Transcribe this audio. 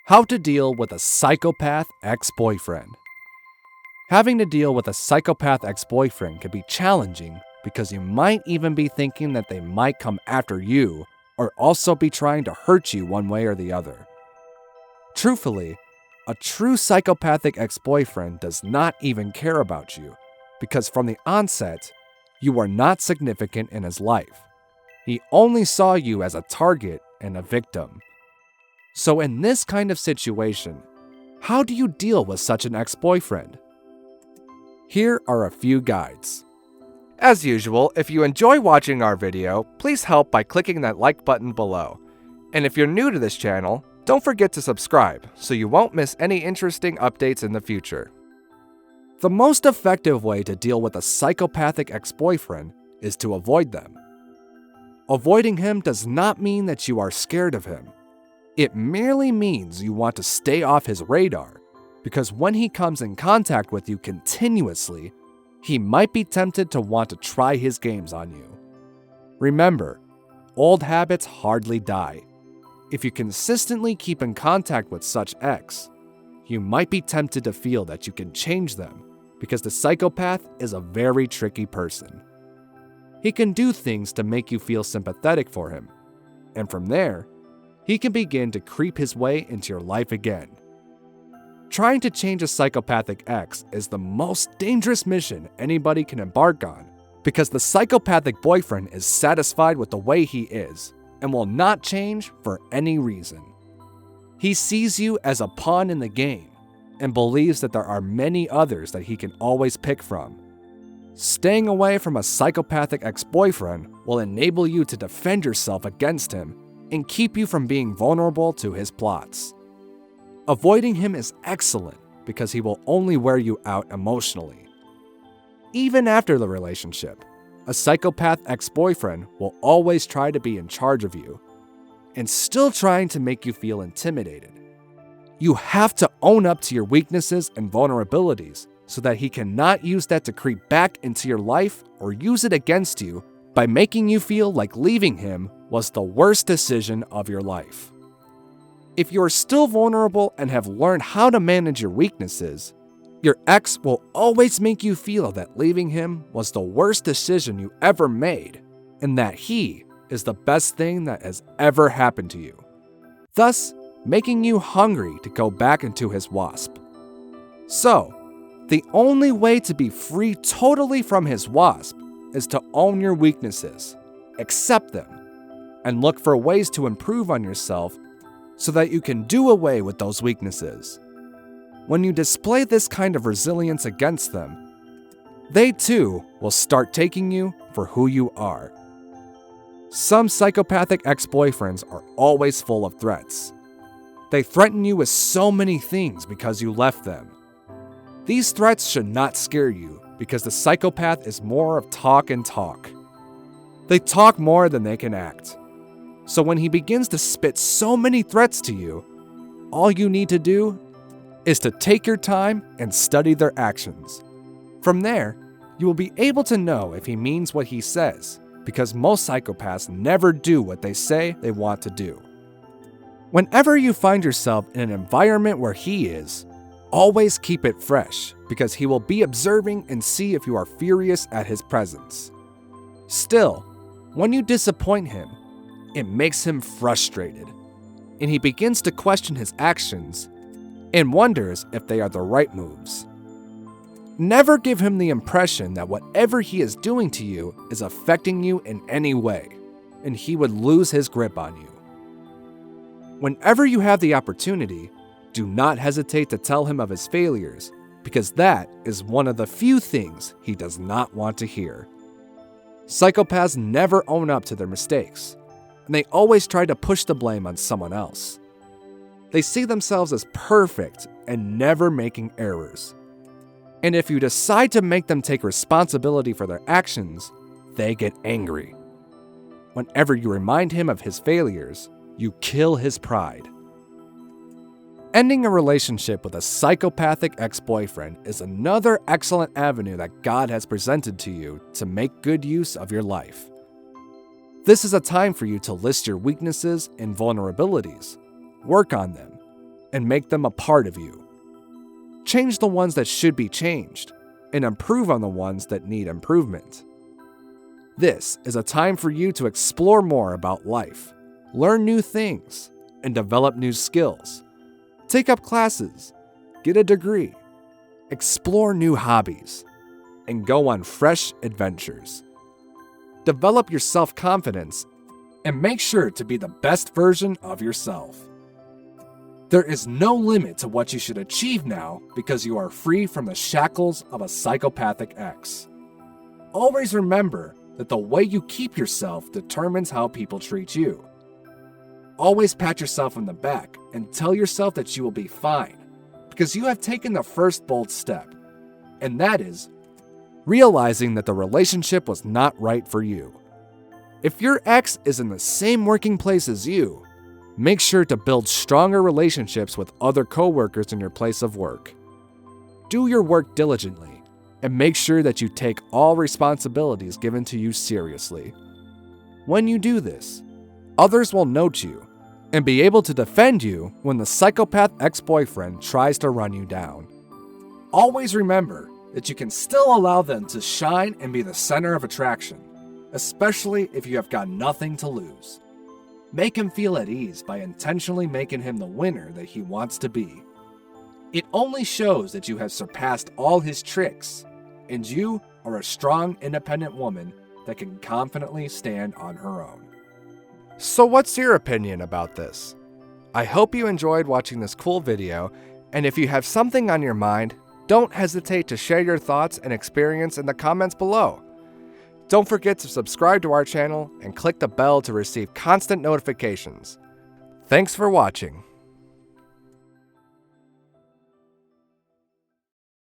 How to deal with a psychopath ex-boyfriend. Having to deal with a psychopath ex-boyfriend can be challenging because you might even be thinking that they might come after you or also be trying to hurt you one way or the other. Truthfully, a true psychopathic ex-boyfriend does not even care about you because from the onset, you are not significant in his life. He only saw you as a target and a victim. So in this kind of situation, how do you deal with such an ex-boyfriend? Here are a few guides. As usual, if you enjoy watching our video, please help by clicking that like button below. And if you're new to this channel, don't forget to subscribe so you won't miss any interesting updates in the future. The most effective way to deal with a psychopathic ex-boyfriend is to avoid them. Avoiding him does not mean that you are scared of him. It merely means you want to stay off his radar, because when he comes in contact with you continuously, he might be tempted to want to try his games on you. Remember, old habits hardly die. If you consistently keep in contact with such ex, you might be tempted to feel that you can change them, because the psychopath is a very tricky person. He can do things to make you feel sympathetic for him, and from there, he can begin to creep his way into your life again. Trying to change a psychopathic ex is the most dangerous mission anybody can embark on because the psychopathic boyfriend is satisfied with the way he is and will not change for any reason. He sees you as a pawn in the game and believes that there are many others that he can always pick from. Staying away from a psychopathic ex-boyfriend will enable you to defend yourself against him and keep you from being vulnerable to his plots. Avoiding him is excellent because he will only wear you out emotionally. Even after the relationship, a psychopath ex-boyfriend will always try to be in charge of you and still trying to make you feel intimidated. You have to own up to your weaknesses and vulnerabilities so that he cannot use that to creep back into your life or use it against you by making you feel like leaving him was the worst decision of your life. If you are still vulnerable and have learned how to manage your weaknesses, your ex will always make you feel that leaving him was the worst decision you ever made and that he is the best thing that has ever happened to you, thus making you hungry to go back into his wasp. So, the only way to be free totally from his wasp is to own your weaknesses, accept them, and look for ways to improve on yourself so that you can do away with those weaknesses. When you display this kind of resilience against them, they too will start taking you for who you are. Some psychopathic ex-boyfriends are always full of threats. They threaten you with so many things because you left them. These threats should not scare you because the psychopath is more of talk and talk. They talk more than they can act. So when he begins to spit so many threats to you, all you need to do is to take your time and study their actions. From there, you will be able to know if he means what he says, because most psychopaths never do what they say they want to do. Whenever you find yourself in an environment where he is, always keep it fresh, because he will be observing and see if you are furious at his presence. Still, when you disappoint him, it makes him frustrated, and he begins to question his actions and wonders if they are the right moves. Never give him the impression that whatever he is doing to you is affecting you in any way, and he would lose his grip on you. Whenever you have the opportunity, do not hesitate to tell him of his failures, because that is one of the few things he does not want to hear. Psychopaths never own up to their mistakes, and they always try to push the blame on someone else. They see themselves as perfect and never making errors. And if you decide to make them take responsibility for their actions, they get angry. Whenever you remind him of his failures, you kill his pride. Ending a relationship with a psychopathic ex-boyfriend is another excellent avenue that God has presented to you to make good use of your life. This is a time for you to list your weaknesses and vulnerabilities, work on them, and make them a part of you. Change the ones that should be changed and improve on the ones that need improvement. This is a time for you to explore more about life, learn new things, and develop new skills. Take up classes, get a degree, explore new hobbies, and go on fresh adventures. Develop your self-confidence and make sure to be the best version of yourself. There is no limit to what you should achieve now because you are free from the shackles of a psychopathic ex. Always remember that the way you keep yourself determines how people treat you. Always pat yourself on the back and tell yourself that you will be fine because you have taken the first bold step, and that is realizing that the relationship was not right for you. If your ex is in the same working place as you, make sure to build stronger relationships with other coworkers in your place of work. Do your work diligently and make sure that you take all responsibilities given to you seriously. When you do this, others will note you and be able to defend you when the psychopath ex-boyfriend tries to run you down. Always remember that you can still allow them to shine and be the center of attraction, especially if you have got nothing to lose. Make him feel at ease by intentionally making him the winner that he wants to be. It only shows that you have surpassed all his tricks, and you are a strong, independent woman that can confidently stand on her own. So what's your opinion about this? I hope you enjoyed watching this cool video, and if you have something on your mind, don't hesitate to share your thoughts and experience in the comments below. Don't forget to subscribe to our channel and click the bell to receive constant notifications. Thanks for watching.